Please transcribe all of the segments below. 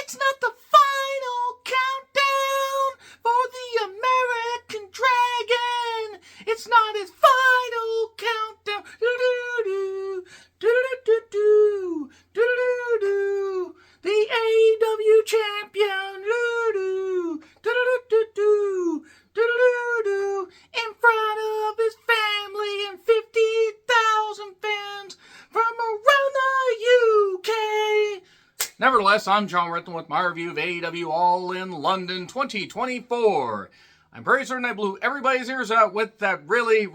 It's not the final countdown for the American Dragon. It's not his final countdown. Do-do-do, do-do-do-do, do-do-do-do. The AEW champion. Do-do, do-do-do-do, do-do-do-do. In front of his family and 50,000 fans from around the UK. Nevertheless, I'm John Rickland with my review of AEW All in London 2024. I'm pretty certain I blew everybody's ears out with that really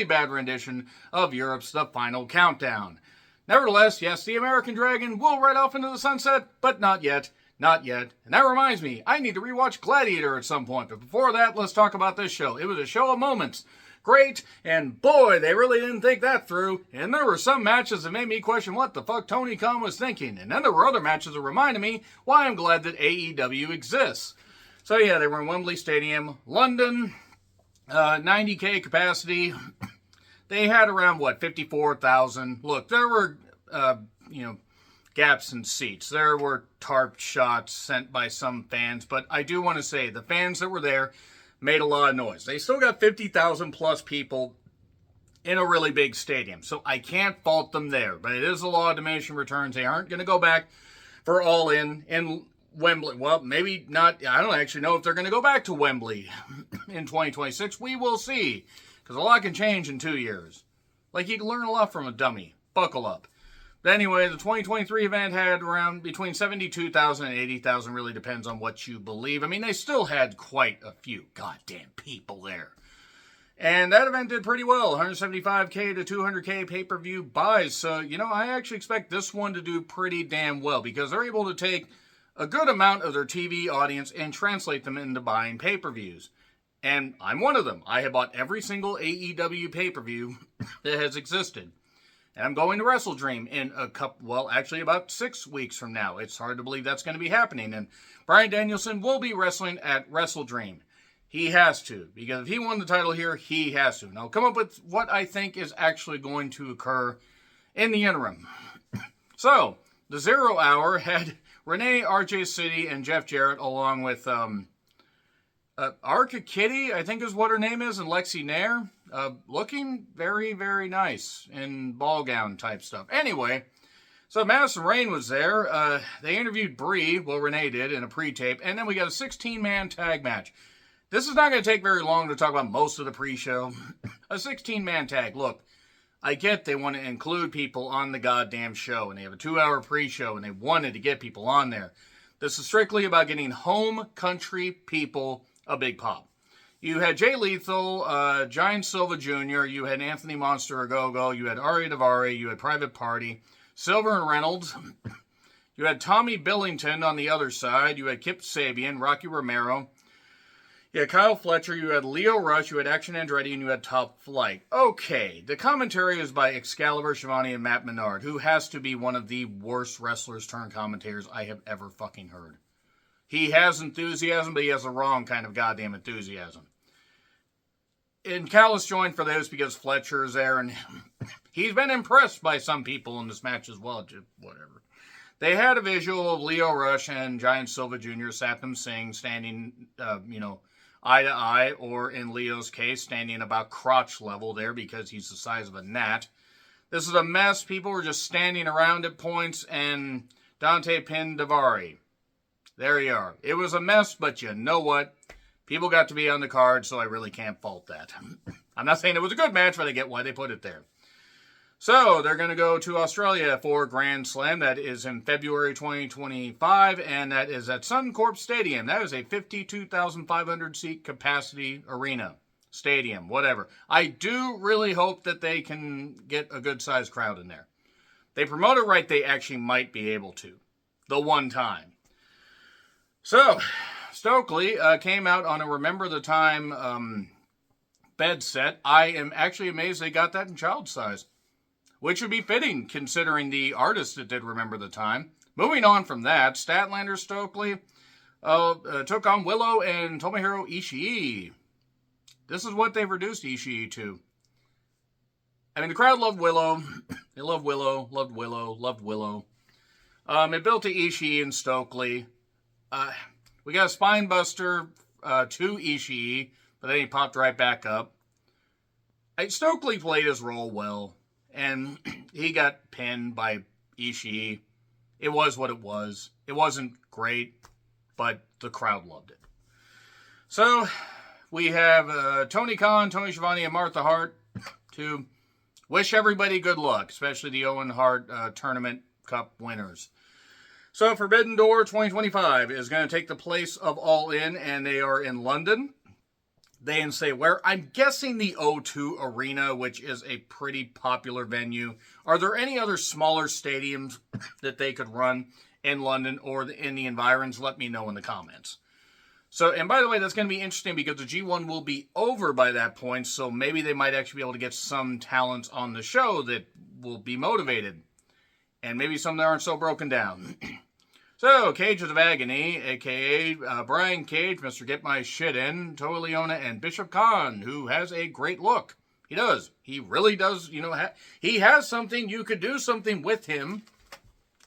bad rendition of Europe's The Final Countdown. Nevertheless, yes, the American Dragon will ride off into the sunset, but not yet. Not yet. And that reminds me, I need to rewatch Gladiator at some point. But before that, let's talk about this show. It was a show of moments. Great, and boy, they really didn't think that through. And there were some matches that made me question what the fuck Tony Khan was thinking. And then there were other matches that reminded me why I'm glad that AEW exists. So yeah, they were in Wembley Stadium, London, 90K capacity. They had around, 54,000. Look, there were, gaps in seats. There were tarp shots sent by some fans, but I do want to say the fans that were there made a lot of noise. They still got 50,000 plus people in a really big stadium, so I can't fault them there, but it is the law of diminishing returns. They aren't going to go back for All in Wembley. Well, maybe not. I don't actually know if they're going to go back to Wembley in 2026. We will see, because a lot can change in 2 years. Like, you can learn a lot from a dummy. Buckle up. But anyway, the 2023 event had around between 72,000 and 80,000, really depends on what you believe. I mean, they still had quite a few goddamn people there. And that event did pretty well, 175K to 200K pay-per-view buys. So, I actually expect this one to do pretty damn well, because they're able to take a good amount of their TV audience and translate them into buying pay-per-views. And I'm one of them. I have bought every single AEW pay-per-view that has existed. And I'm going to WrestleDream in about 6 weeks from now. It's hard to believe that's going to be happening. And Bryan Danielson will be wrestling at WrestleDream. He has to, because if he won the title here, he has to. Now, come up with what I think is actually going to occur in the interim. So, the 0 Hour had Renee, RJ City, and Jeff Jarrett, along with Arca Kitty, I think is what her name is, and Lexi Nair. Looking very, very nice in ball gown type stuff. Anyway, so Madison Rayne was there. They interviewed Brie, Renee did, in a pre-tape. And then we got a 16-man tag match. This is not going to take very long to talk about most of the pre-show. A 16-man tag. Look, I get they want to include people on the goddamn show. And they have a 2-hour pre-show. And they wanted to get people on there. This is strictly about getting home country people a big pop. You had Jay Lethal, Giant Silva Jr., you had Anthony Monster Ogogo, you had Ari Daivari, you had Private Party, Silver and Reynolds, you had Tommy Billington on the other side, you had Kip Sabian, Rocky Romero, you had Kyle Fletcher, you had Leo Rush, you had Action Andretti, and you had Top Flight. Okay, the commentary is by Excalibur Shivani and Matt Menard, who has to be one of the worst wrestlers turned commentators I have ever fucking heard. He has enthusiasm, but he has the wrong kind of goddamn enthusiasm. And Callis joined for this because Fletcher is there, and he's been impressed by some people in this match as well. Just whatever. They had a visual of Leo Rush and Giant Silva Jr., Satnam Singh, standing, eye to eye, or in Leo's case, standing about crotch level there because he's the size of a gnat. This is a mess. People were just standing around at points, and Dante pinned Daivari. There you are. It was a mess, but you know what? People got to be on the card, so I really can't fault that. I'm not saying it was a good match, but I get why they put it there. So, they're going to go to Australia for Grand Slam. That is in February 2025, and that is at Suncorp Stadium. That is a 52,500 seat capacity arena. Stadium, whatever. I do really hope that they can get a good-sized crowd in there. They promote it right, they actually might be able to. The one time. So, Stokely came out on a Remember the Time bed set. I am actually amazed they got that in child size, which would be fitting considering the artist that did Remember the Time. Moving on from that, Statlander Stokely took on Willow and Tomohiro Ishii. This is what they've reduced Ishii to. I mean, the crowd loved Willow. They loved Willow, loved Willow, loved Willow. It built to Ishii and Stokely. We got a spine buster to Ishii, but then he popped right back up. Stokely played his role well, and he got pinned by Ishii. It was what it was. It wasn't great, but the crowd loved it. So, we have Tony Khan, Tony Schiavone, and Martha Hart to wish everybody good luck, especially the Owen Hart Tournament Cup winners. So, Forbidden Door 2025 is going to take the place of All In, and they are in London. They didn't say where. I'm guessing the O2 Arena, which is a pretty popular venue. Are there any other smaller stadiums that they could run in London or in the environs? Let me know in the comments. So, and by the way, that's going to be interesting because the G1 will be over by that point, so maybe they might actually be able to get some talents on the show that will be motivated. And maybe some that aren't so broken down. So, Cages of Agony, a.k.a. Brian Cage, Mr. Get My Shit In, Toa Leona, and Bishop Khan, who has a great look. He does. He really does, he has something. You could do something with him,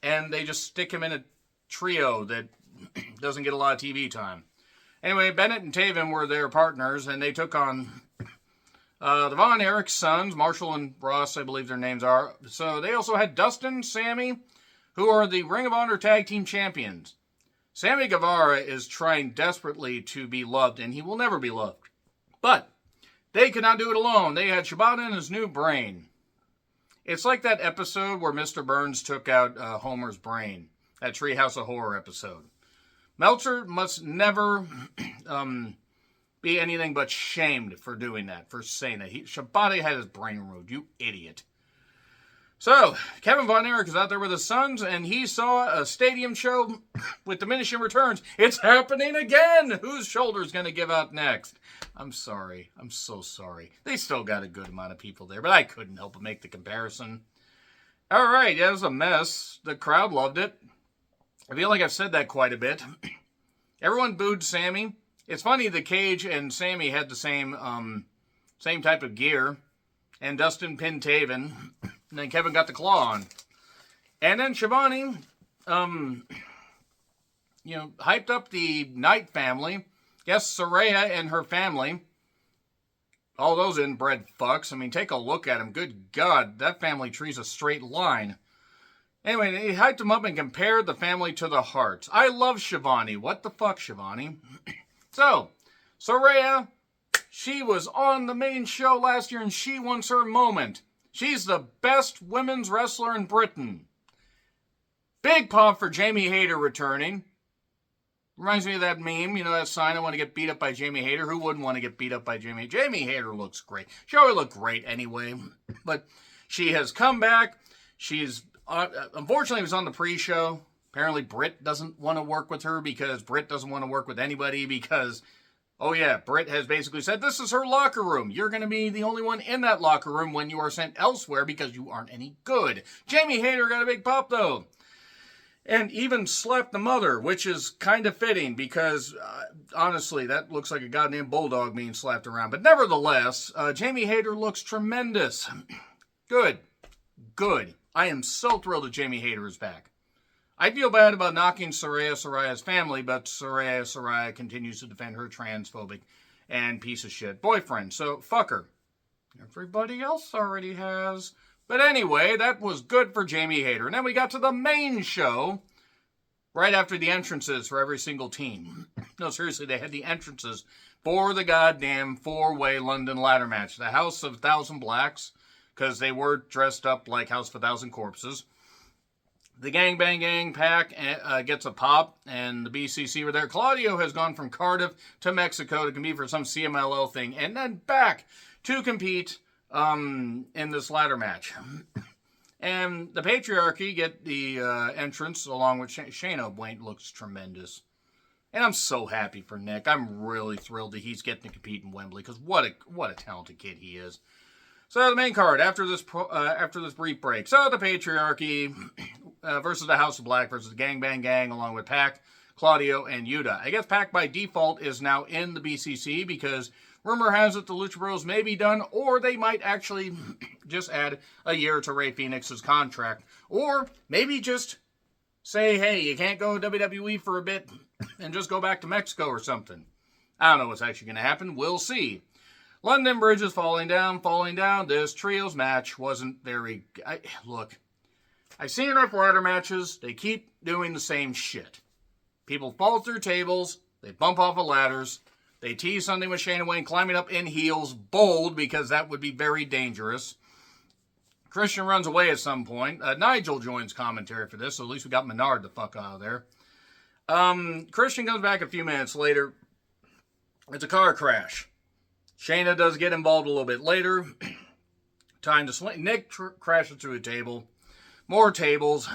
and they just stick him in a trio that doesn't get a lot of TV time. Anyway, Bennett and Taven were their partners, and they took on the Von Erich's sons, Marshall and Ross, I believe their names are. So they also had Dustin, Sammy, who are the Ring of Honor Tag Team Champions. Sammy Guevara is trying desperately to be loved, and he will never be loved. But they could not do it alone. They had Shibata and his new brain. It's like that episode where Mr. Burns took out Homer's brain. That Treehouse of Horror episode. Meltzer must never be anything but shamed for doing that, for saying that. Shibata had his brain removed, you idiot. So, Kevin Von Erich is out there with his sons, and he saw a stadium show with diminishing returns. It's happening again! Whose shoulder's going to give out next? I'm sorry. I'm so sorry. They still got a good amount of people there, but I couldn't help but make the comparison. Alright, yeah, it was a mess. The crowd loved it. I feel like I've said that quite a bit. Everyone booed Sammy. It's funny, the Cage and Sammy had the same type of gear. And Dustin pinned Taven. And then Kevin got the claw on. And then Shivani, hyped up the Knight family. Yes, Saraya and her family. All those inbred fucks. I mean, take a look at them. Good God, that family tree's a straight line. Anyway, he hyped them up and compared the family to the Harts. I love Shivani. What the fuck, Shivani? So, Saraya, she was on the main show last year and she wants her moment. She's the best women's wrestler in Britain. Big pop for Jamie Hayter returning. Reminds me of that meme, that sign, I want to get beat up by Jamie Hayter. Who wouldn't want to get beat up by Jamie? Jamie Hayter looks great. She always looked great anyway. But she has come back. She's, unfortunately, was on the pre-show. Apparently, Britt doesn't want to work with her because Britt doesn't want to work with anybody because... Oh yeah, Britt has basically said this is her locker room. You're going to be the only one in that locker room when you are sent elsewhere because you aren't any good. Jamie Hayter got a big pop though. And even slapped the mother, which is kind of fitting because, honestly, that looks like a goddamn bulldog being slapped around. But nevertheless, Jamie Hayter looks tremendous. Good. I am so thrilled that Jamie Hayter is back. I feel bad about knocking Saraya's family, but Saraya continues to defend her transphobic and piece of shit boyfriend. So, fuck her. Everybody else already has. But anyway, that was good for Jamie Hayter. And then we got to the main show right after the entrances for every single team. No, seriously, they had the entrances for the goddamn 4-way London ladder match. The House of 1,000 Blacks, because they were dressed up like House of 1,000 Corpses. The Gang Bang Gang pack gets a pop, and the BCC were there. Claudio has gone from Cardiff to Mexico to compete for some CMLL thing, and then back to compete in this ladder match. And the Patriarchy get the entrance along with Shayna. Wayne looks tremendous. And I'm so happy for Nick. I'm really thrilled that he's getting to compete in Wembley, because what a talented kid he is. So the main card, after this brief break. So the Patriarchy versus the House of Black versus the Gang Bang Gang, along with Pac, Claudio, and Yuta. I guess Pac by default is now in the BCC because rumor has it the Lucha Bros may be done, or they might actually just add a year to Rey Fenix's contract. Or maybe just say, hey, you can't go to WWE for a bit and just go back to Mexico or something. I don't know what's actually going to happen. We'll see. London Bridge is falling down. This trios match wasn't very... Look, I've seen enough ladder matches. They keep doing the same shit. People fall through tables. They bump off of ladders. They tease something with Shayna Wayne climbing up in heels. Bold, because that would be very dangerous. Christian runs away at some point. Nigel joins commentary for this, so at least we got Menard the fuck out of there. Christian comes back a few minutes later. It's a car crash. Shayna does get involved a little bit later. Time to swing. Nick crashes through a table. More tables.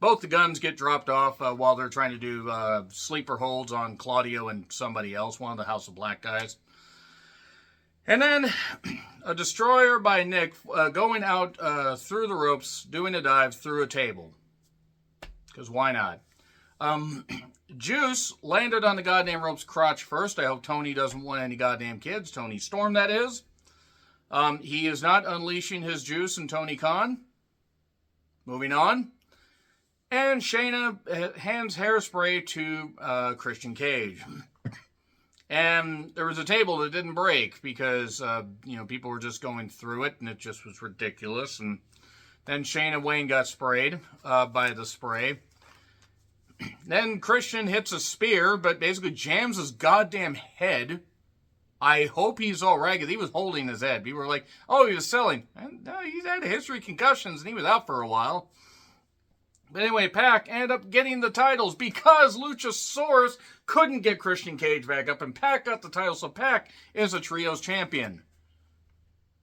Both the guns get dropped off while they're trying to do sleeper holds on Claudio and somebody else, one of the House of Black guys. And then a destroyer by Nick going out through the ropes, doing a dive through a table. Because why not? Juice landed on the goddamn rope's crotch first. I hope Tony doesn't want any goddamn kids. Tony Storm, that is. He is not unleashing his juice in Tony Khan. Moving on. And Shayna hands hairspray to Christian Cage. And there was a table that didn't break because, people were just going through it and it just was ridiculous. And then Shayna Wayne got sprayed by the spray. Then Christian hits a spear, but basically jams his goddamn head. I hope he's all right, because he was holding his head. People were like, oh, he was selling. And, no, he's had a history of concussions, and he was out for a while. But anyway, Pac ended up getting the titles because Luchasaurus couldn't get Christian Cage back up, and Pac got the title, so Pac is a trios champion.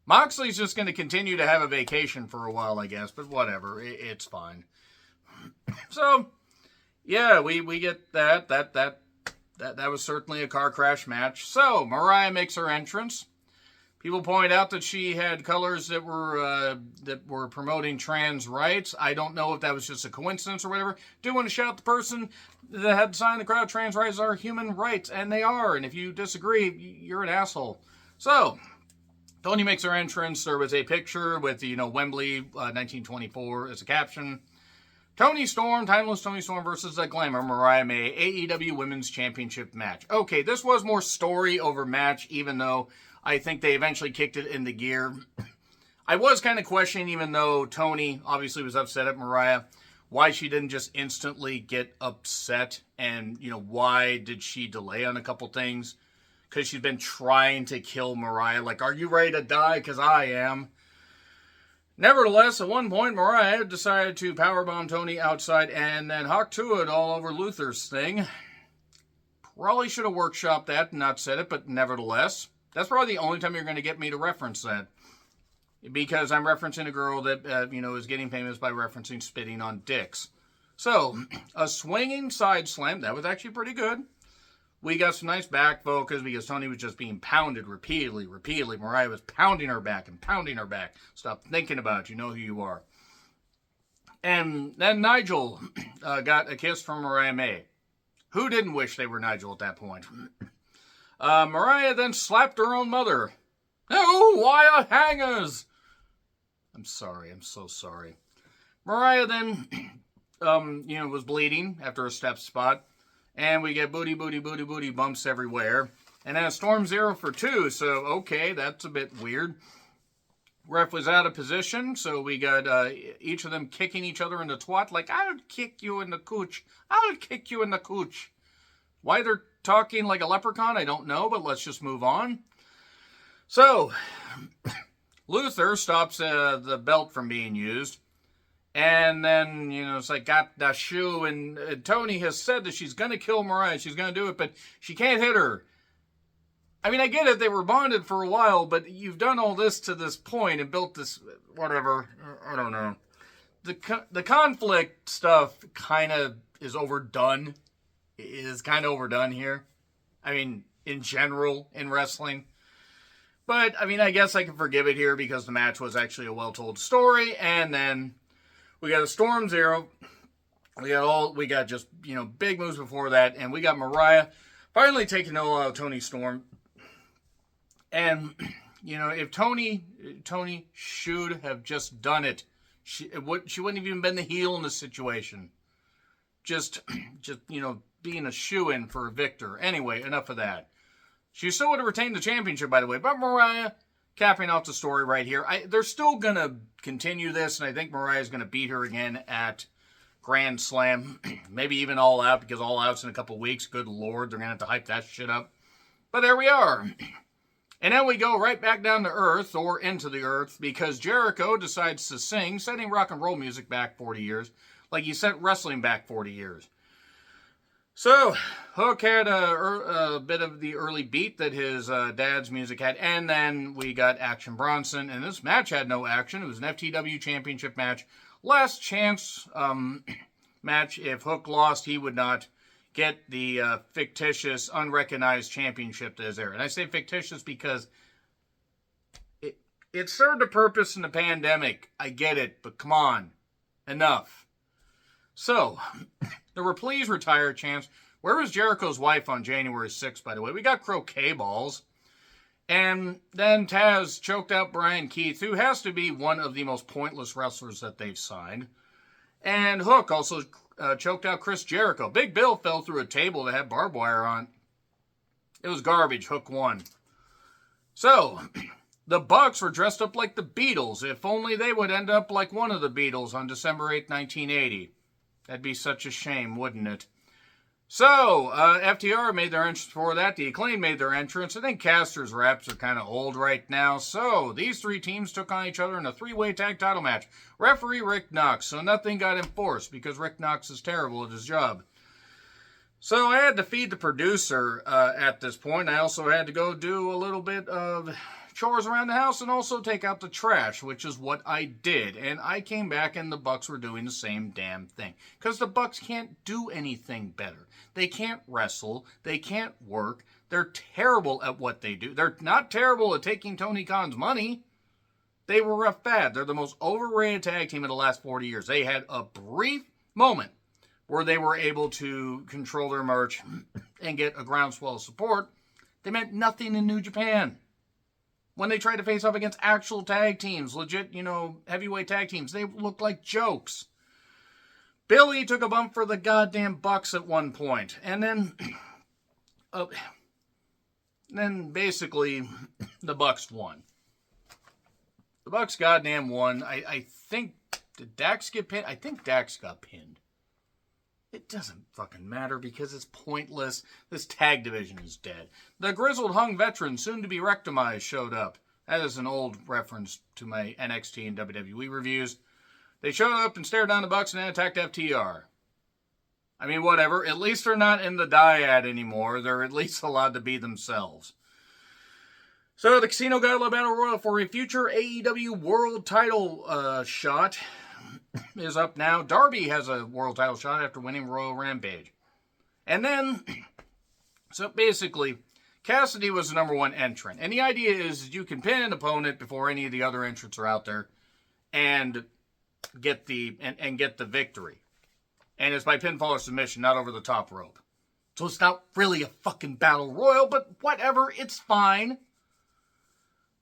Moxley's just going to continue to have a vacation for a while, I guess, but whatever. It's fine. So... yeah, we get that. That was certainly a car crash match. So, Mariah makes her entrance. People point out that she had colors that were promoting trans rights. I don't know if that was just a coincidence or whatever. Do want to shout the person that had signed the crowd, trans rights are human rights, and they are. And if you disagree, you're an asshole. So, Tony makes her entrance. There was a picture with, Wembley 1924 as a caption. Toni Storm, timeless Toni Storm versus the Glamour Mariah May, AEW Women's Championship match. Okay, this was more story over match, even though I think they eventually kicked it into gear. I was kind of questioning, even though Toni obviously was upset at Mariah, why she didn't just instantly get upset, and, why did she delay on a couple things? Because she's been trying to kill Mariah, like, are you ready to die? Because I am. Nevertheless, at one point, Mariah decided to powerbomb Tony outside and then hawk to it all over Luther's thing. Probably should have workshopped that and not said it, but nevertheless, that's probably the only time you're going to get me to reference that. Because I'm referencing a girl that, is getting famous by referencing spitting on dicks. So, a swinging side slam, that was actually pretty good. We got some nice back focus because Tony was just being pounded repeatedly. Mariah was pounding her back and pounding her back. Stop thinking about it. You know who you are. And then Nigel got a kiss from Mariah May. Who didn't wish they were Nigel at that point? Mariah then slapped her own mother. Oh, wire hangers! I'm sorry. I'm so sorry. Mariah then, was bleeding after a step spot. And we get booty bumps everywhere. And then a Storm 0 for 2. So, okay, that's a bit weird. Ref was out of position. So we got each of them kicking each other in the twat. Like, I'll kick you in the cooch. I'll kick you in the cooch. Why they're talking like a leprechaun, I don't know. But let's just move on. So, Luther stops the belt from being used. And then, it's like, got the shoe, and Tony has said that she's going to kill Mariah. She's going to do it, but she can't hit her. I mean, I get it. They were bonded for a while, but you've done all this to this point and built this, whatever. I don't know. The conflict stuff kind of is overdone. Is kind of overdone here. I mean, in general, in wrestling. But, I mean, I guess I can forgive it here because the match was actually a well-told story, and then... we got a Storm 0. We got just, big moves before that. And we got Mariah finally taking all out Toni Storm. And, if Toni should have just done it. She wouldn't have even been the heel in this situation. just being a shoo-in for Victor. Anyway, enough of that. She still would have retained the championship, by the way, but Mariah, capping off the story right here, they're still going to continue this, and I think Mariah's going to beat her again at Grand Slam. Maybe even All Out, because All Out's in a couple weeks. Good Lord, they're going to have to hype that shit up. But there we are. And then we go right back down to earth, or into the earth, because Jericho decides to sing, setting rock and roll music back 40 years, like he set wrestling back 40 years. So, Hook had a bit of the early beat that his dad's music had, and then we got Action Bronson, and this match had no action. It was an FTW championship match. Last chance match. If Hook lost, he would not get the fictitious, unrecognized championship that is there. And I say fictitious because it served a purpose in the pandemic. I get it, but come on. Enough. So, there were please retire chants. Where was Jericho's wife on January 6th, by the way? We got croquet balls. And then Taz choked out Brian Keith, who has to be one of the most pointless wrestlers that they've signed. And Hook also choked out Chris Jericho. Big Bill fell through a table that had barbed wire on. It was garbage. Hook won. So, the Bucks were dressed up like the Beatles. If only they would end up like one of the Beatles on December 8th, 1980. That'd be such a shame, wouldn't it? So, FTR made their entrance before that. The Acclaim made their entrance. I think Caster's reps are kind of old right now. So, these three teams took on each other in a three-way tag title match. Referee Rick Knox. So, nothing got enforced because Rick Knox is terrible at his job. So, I had to feed the producer at this point. I also had to go do a little bit of chores around the house and also take out the trash, which is what I did. And I came back and the Bucks were doing the same damn thing. Because the Bucks can't do anything better. They can't wrestle. They can't work. They're terrible at what they do. They're not terrible at taking Tony Khan's money. They were a fad. They're the most overrated tag team in the last 40 years. They had a brief moment where they were able to control their merch and get a groundswell of support. They meant nothing in New Japan. When they tried to face off against actual tag teams, legit, heavyweight tag teams, they looked like jokes. Billy took a bump for the goddamn Bucks at one point. And then basically, the Bucks won. The Bucks goddamn won. I think, did Dax get pinned? I think Dax got pinned. It doesn't fucking matter because it's pointless. This tag division is dead. The grizzled hung veteran, soon to be rectimized, showed up. That is an old reference to my NXT and WWE reviews. They showed up and stared down the Bucks and then attacked FTR. I mean, whatever. At least they're not in the dyad anymore. They're at least allowed to be themselves. So the Casino Gala Battle Royal for a future AEW World Title shot is up now. Darby has a world title shot after winning Royal Rampage. And then, so basically, Cassidy was the number one entrant. And the idea is you can pin an opponent before any of the other entrants are out there and get the victory. And it's by pinfall or submission, not over the top rope. So it's not really a fucking battle royal, but whatever, it's fine.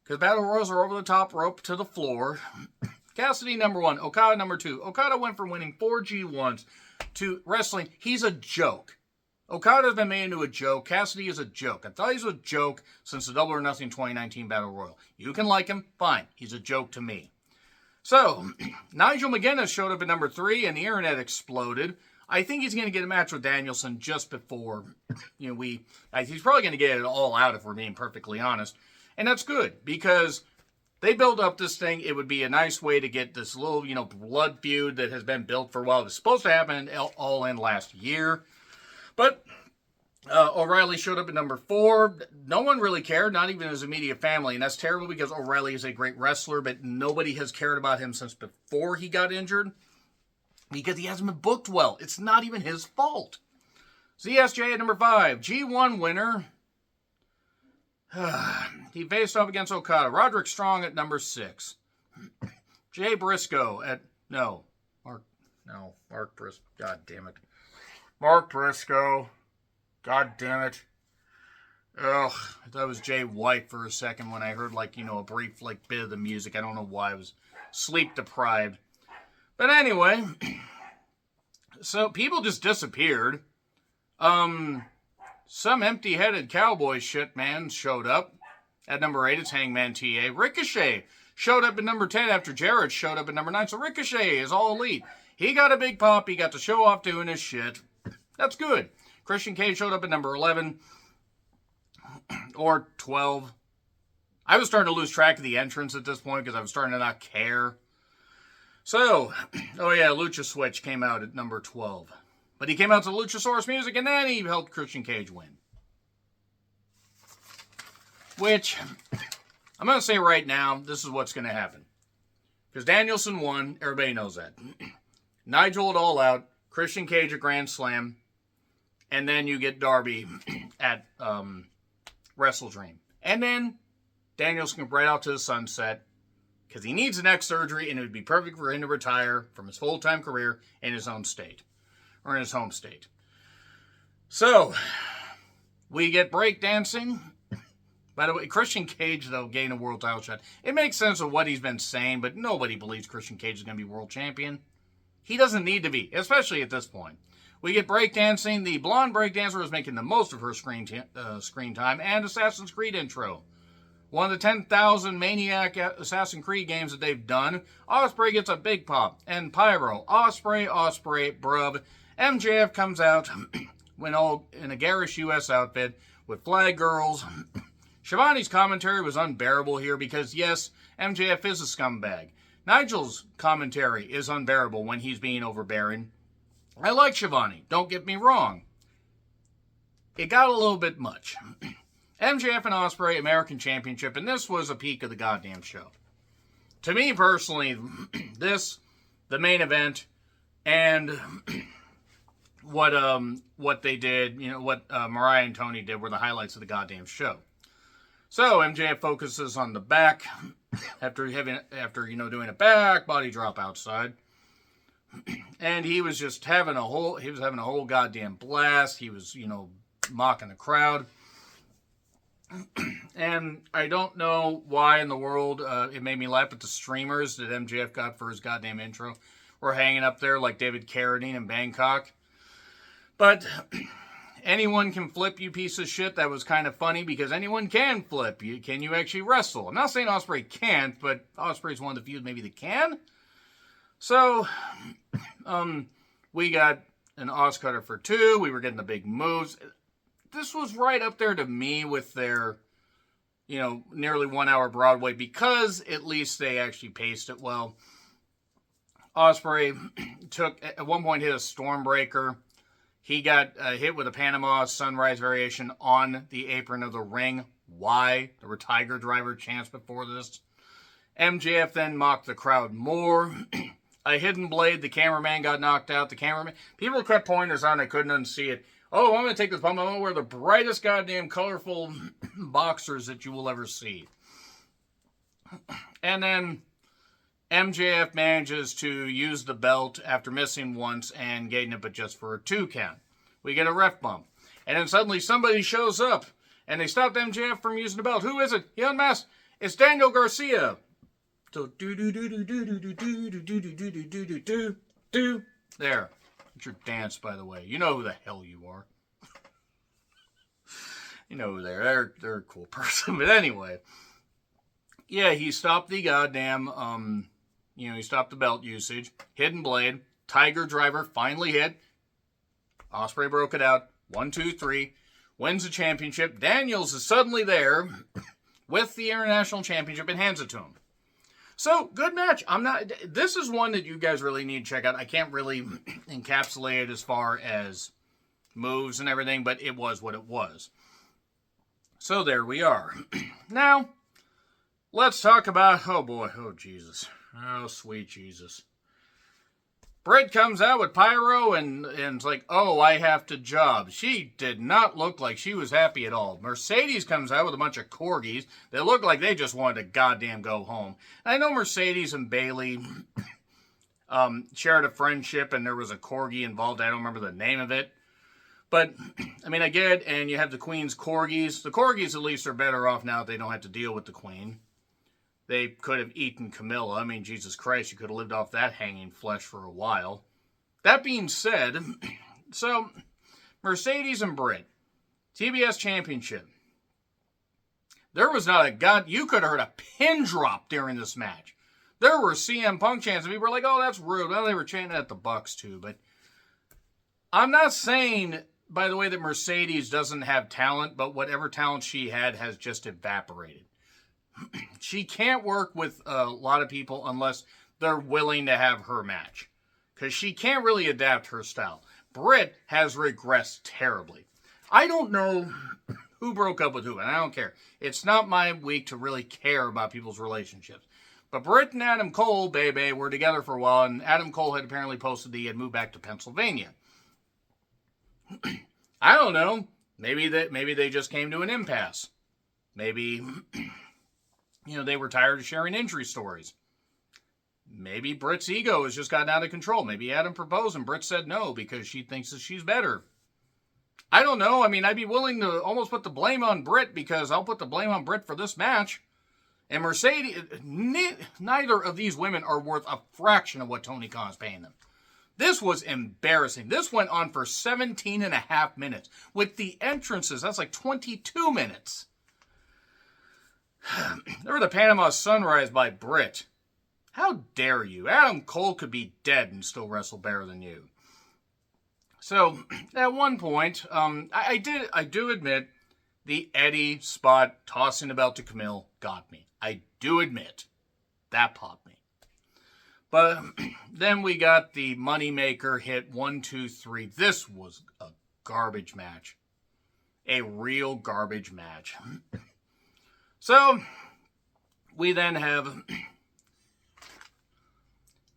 Because battle royals are over the top rope to the floor. Cassidy number one, Okada number two. Okada went from winning 4 G1s to wrestling. He's a joke. Okada's been made into a joke. Cassidy is a joke. I thought he was a joke since the Double or Nothing 2019 Battle Royal. You can like him, fine. He's a joke to me. So, Nigel McGuinness showed up at number 3 and the internet exploded. I think he's going to get a match with Danielson just before, he's probably going to get it all out if we're being perfectly honest. And that's good because they build up this thing. It would be a nice way to get this little, blood feud that has been built for a while. It was supposed to happen all in last year. But O'Reilly showed up at number 4. No one really cared, not even his immediate family. And that's terrible because O'Reilly is a great wrestler, but nobody has cared about him since before he got injured because he hasn't been booked well. It's not even his fault. ZSJ at number 5. G1 winner. He faced off against Okada. Roderick Strong at number 6. Jay Briscoe at... Mark Briscoe. God damn it. Mark Briscoe. God damn it. Ugh. I thought it was Jay White for a second when I heard, a brief, bit of the music. I don't know why. I was sleep deprived. But anyway... So people just disappeared. Some empty-headed cowboy shit man showed up. At number 8, it's Hangman TA. Ricochet showed up at number 10 after Jarrett showed up at number 9. So Ricochet is all elite. He got a big pop. He got to show off doing his shit. That's good. Christian Cage showed up at number 11 or 12. I was starting to lose track of the entrance at this point because I was starting to not care. So, Lucha Switch came out at number 12. But he came out to Luchasaurus music and then he helped Christian Cage win. Which, I'm going to say right now, this is what's going to happen. Because Danielson won, everybody knows that. Nigel at All Out, Christian Cage at Grand Slam, and then you get Darby at Wrestle Dream. And then Danielson can right out to the sunset because he needs a neck surgery and it would be perfect for him to retire from his full-time career in his own state. Or in his home state. So, we get breakdancing. By the way, Christian Cage, though, gained a world title shot. It makes sense of what he's been saying, but nobody believes Christian Cage is going to be world champion. He doesn't need to be, especially at this point. We get breakdancing. The blonde breakdancer is making the most of her screen time, and Assassin's Creed intro. One of the 10,000 Maniac Assassin's Creed games that they've done. Ospreay gets a big pop, and Pyro. Ospreay, brub. MJF comes out in a garish U.S. outfit with flag girls. Shivani's commentary was unbearable here because, yes, MJF is a scumbag. Nigel's commentary is unbearable when he's being overbearing. I like Shivani, don't get me wrong. It got a little bit much. MJF and Ospreay, American Championship, and this was a peak of the goddamn show. To me personally, the main event, and what they did, what Mariah and Tony did were the highlights of the goddamn show. So MJF focuses on the back after doing a back body drop outside. And he was just having a whole goddamn blast. He was, mocking the crowd. And I don't know why in the world it made me laugh, but the streamers that MJF got for his goddamn intro were hanging up there like David Carradine in Bangkok. But anyone can flip, you piece of shit. That was kind of funny because anyone can flip. Can you actually wrestle? I'm not saying Ospreay can't, but Ospreay's one of the few maybe that can. So, we got an Oscutter for 2. We were getting the big moves. This was right up there to me with their, nearly 1 hour Broadway because at least they actually paced it well. Ospreay at one point hit a Stormbreaker. He got hit with a Panama Sunrise variation on the apron of the ring. Why? There were Tiger Driver chants before this. MJF then mocked the crowd more. A hidden blade. The cameraman got knocked out. People kept pointing us on. I couldn't unsee it. Oh, I'm going to take this bump. I'm going to wear the brightest goddamn colorful boxers that you will ever see. And then MJF manages to use the belt after missing once and getting it, but just for a 2 count. We get a ref bump. And then suddenly somebody shows up, and they stopped MJF from using the belt. Who is it? He unmasked. It's Daniel Garcia. So, there. It's your dance, by the way. You know who the hell you are. You know who they are. They're a cool person. But anyway. Yeah, he stopped the goddamn, he stopped the belt usage. Hidden blade. Tiger Driver finally hit. Ospreay broke it out. 1, 2, 3. Wins the championship. Daniels is suddenly there with the International Championship and hands it to him. So, good match. This is one that you guys really need to check out. I can't really encapsulate it as far as moves and everything, but it was what it was. So, there we are. Now, let's talk about, oh Jesus. Oh, sweet Jesus. Britt comes out with Pyro and it's like, oh, I have to job. She did not look like she was happy at all. Mercedes comes out with a bunch of corgis that looked like they just wanted to goddamn go home. And I know Mercedes and Bayley shared a friendship and there was a corgi involved. I don't remember the name of it. But, I get it. And you have the Queen's corgis. The corgis, at least, are better off now that they don't have to deal with the Queen. They could have eaten Camilla. Jesus Christ, you could have lived off that hanging flesh for a while. That being said, so Mercedes and Britt, TBS Championship. There was not a god. You could have heard a pin drop during this match. There were CM Punk chants, and people were like, "Oh, that's rude." Well, they were chanting at the Bucks too, but I'm not saying, by the way, that Mercedes doesn't have talent, but whatever talent she had has just evaporated. She can't work with a lot of people unless they're willing to have her match, because she can't really adapt her style. Britt has regressed terribly. I don't know who broke up with who, and I don't care. It's not my week to really care about people's relationships. But Britt and Adam Cole, baby, were together for a while, and Adam Cole had apparently posted that he had moved back to Pennsylvania. I don't know. Maybe they just came to an impasse. Maybe, they were tired of sharing injury stories. Maybe Britt's ego has just gotten out of control. Maybe Adam proposed and Britt said no because she thinks that she's better. I don't know. I mean, I'd be willing to almost put the blame on Britt, because I'll put the blame on Britt for this match. And Mercedes, neither of these women are worth a fraction of what Tony Khan is paying them. This was embarrassing. This went on for 17 and a half minutes. With the entrances, that's like 22 minutes. There was the Panama Sunrise by Britt. How dare you? Adam Cole could be dead and still wrestle better than you. So, at one point, I do admit the Eddie spot tossing the belt to Camille got me. I do admit that popped me. But then we got the Moneymaker hit 1, 2, 3. This was a garbage match. A real garbage match. So, we then have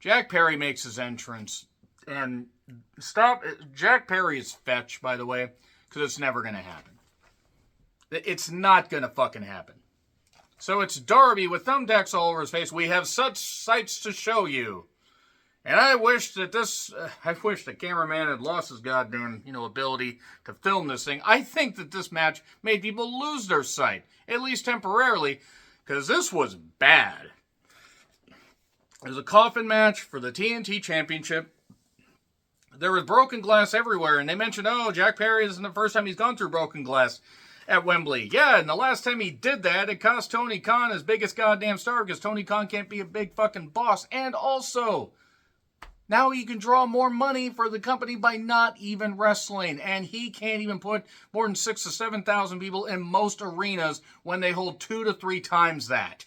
Jack Perry makes his entrance. And Jack Perry is fetch, by the way, because it's never going to happen. It's not going to fucking happen. So it's Darby with thumbtacks all over his face. We have such sights to show you. And I wish that the cameraman had lost his goddamn, ability to film this thing. I think that this match made people lose their sight, at least temporarily, because this was bad. It was a coffin match for the TNT Championship. There was broken glass everywhere, and they mentioned, Jack Perry isn't the first time he's gone through broken glass at Wembley. Yeah, and the last time he did that, it cost Tony Khan his biggest goddamn star, because Tony Khan can't be a big fucking boss. And also, now he can draw more money for the company by not even wrestling. And he can't even put more than 6,000 to 7,000 people in most arenas when they hold 2 to 3 times that.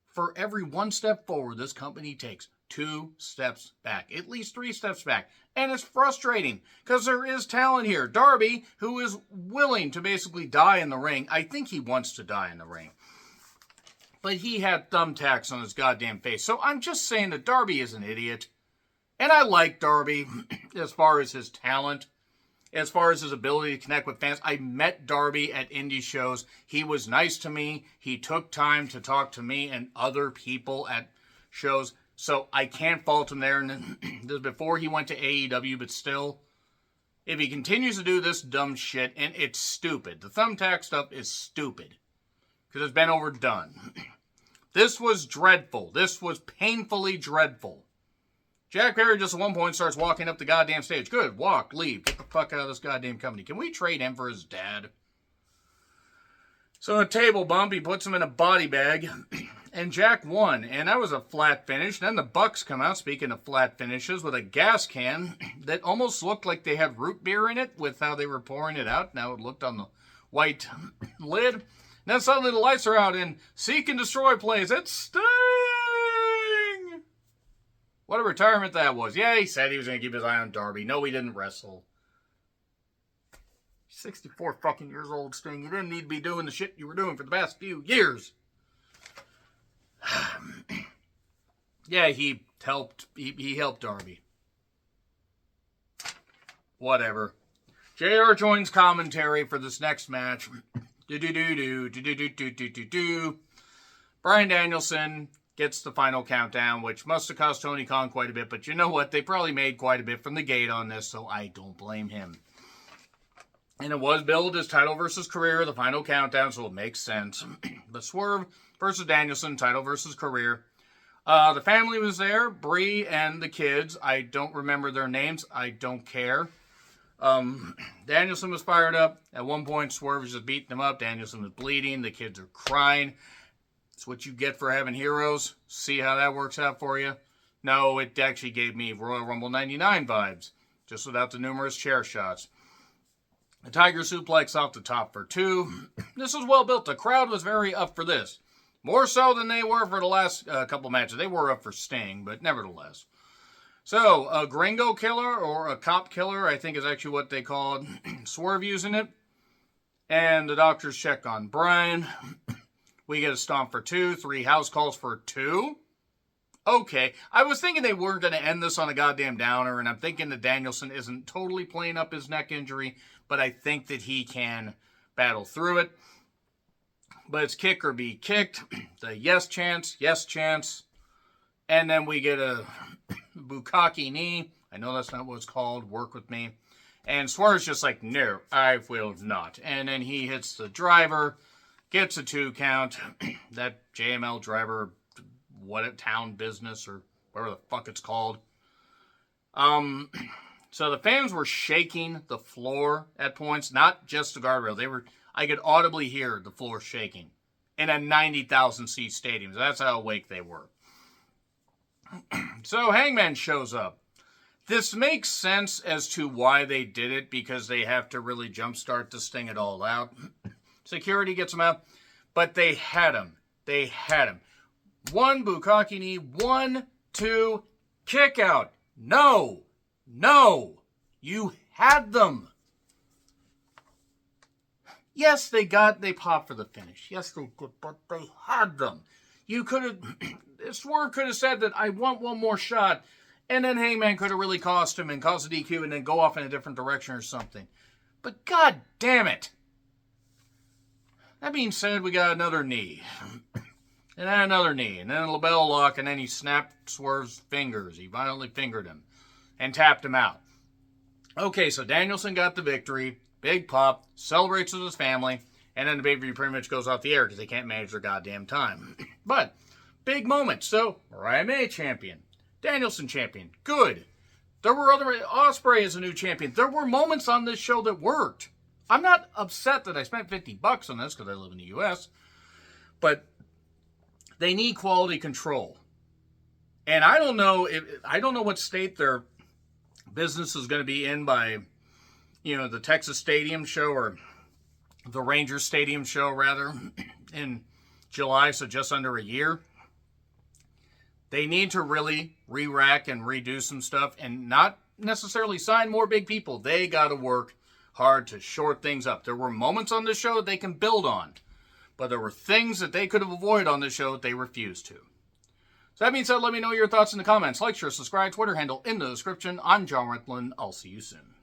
For every 1 step forward this company takes, 2 steps back, at least 3 steps back. And it's frustrating because there is talent here. Darby, who is willing to basically die in the ring. I think he wants to die in the ring. But he had thumbtacks on his goddamn face. So I'm just saying that Darby is an idiot. And I like Darby as far as his talent, as far as his ability to connect with fans. I met Darby at indie shows. He was nice to me. He took time to talk to me and other people at shows. So I can't fault him there. And this is before he went to AEW, but still, if he continues to do this dumb shit, and it's stupid. The thumbtack stuff is stupid because it's been overdone. This was dreadful. This was painfully dreadful. Jack Perry just at one point starts walking up the goddamn stage. Good, walk, leave, get the fuck out of this goddamn company. Can we trade him for his dad? So a table bump, he puts him in a body bag. And Jack won, and that was a flat finish. Then the Bucks come out, speaking of flat finishes, with a gas can that almost looked like they had root beer in it with how they were pouring it out. Now it looked on the white lid. And then suddenly the lights are out, and Seek and Destroy plays. It's Sting! What a retirement that was. Yeah, he said he was going to keep his eye on Darby. No, he didn't wrestle. 64 fucking years old, Sting. You didn't need to be doing the shit you were doing for the past few years. Yeah, he helped Darby. Whatever. JR joins commentary for this next match. Bryan Danielson gets the final countdown, which must have cost Tony Khan quite a bit, but you know what? They probably made quite a bit from the gate on this, so I don't blame him. And it was billed as title versus career, the final countdown, so it makes sense. But Swerve versus Danielson, title versus career. The family was there, Bree and the kids. I don't remember their names. I don't care. Danielson was fired up. At one point, Swerve was just beating him up. Danielson was bleeding. The kids are crying. It's what you get for having heroes. See how that works out for you? No, it actually gave me Royal Rumble 99 vibes, just without the numerous chair shots. A Tiger suplex off the top for 2. This was well built. The crowd was very up for this. More so than they were for the last couple matches. They were up for Sting, but nevertheless. So, a Gringo Killer, or a Cop Killer, I think is actually what they called Swerve using it. And the doctors check on Brian. We get a stomp for 2, 3 house calls for 2. Okay, I was thinking they weren't going to end this on a goddamn downer, and I'm thinking that Danielson isn't totally playing up his neck injury, but I think that he can battle through it. But it's kick or be kicked. The yes chance. And then we get a Bukkake knee. I know that's not what it's called. Work with me. And Swerve's just like, no, I will not. And then he hits the driver, gets a 2 count. That JML driver, what a town business or whatever the fuck it's called. So the fans were shaking the floor at points, not just the guardrail. I could audibly hear the floor shaking in a 90,000 seat stadium. That's how awake they were. So Hangman shows up. This makes sense as to why they did it, because they have to really jumpstart this thing it all out. Security gets him out, but they had him. 1 Bukkake knee, 1, 2, kick out. No, you had them. Yes, they popped for the finish. Yes, they did, but they had them. You could have, Swerve could have said that I want one more shot, and then Hangman could have really cost him and caused a DQ and then go off in a different direction or something. But god damn it. That being said, we got another knee. And then another knee, and then a label lock, and then he snapped Swerve's fingers. He violently fingered him and tapped him out. Okay, so Danielson got the victory. Big pop, celebrates with his family, and then the pay-per-view pretty much goes off the air because they can't manage their goddamn time. But, big moment. So, Mariah May champion. Danielson champion. Good. There were other... Ospreay is a new champion. There were moments on this show that worked. I'm not upset that I spent $50 on this because I live in the U.S., but they need quality control. And I don't know what state their business is going to be in by, the Texas Stadium show, or the Rangers Stadium show, rather, in July, so just under a year. They need to really re-rack and redo some stuff and not necessarily sign more big people. They got to work hard to short things up. There were moments on this show that they can build on, but there were things that they could have avoided on this show that they refused to. So that being said, let me know your thoughts in the comments. Like, share, subscribe, Twitter handle in the description. I'm John Rickland. I'll see you soon.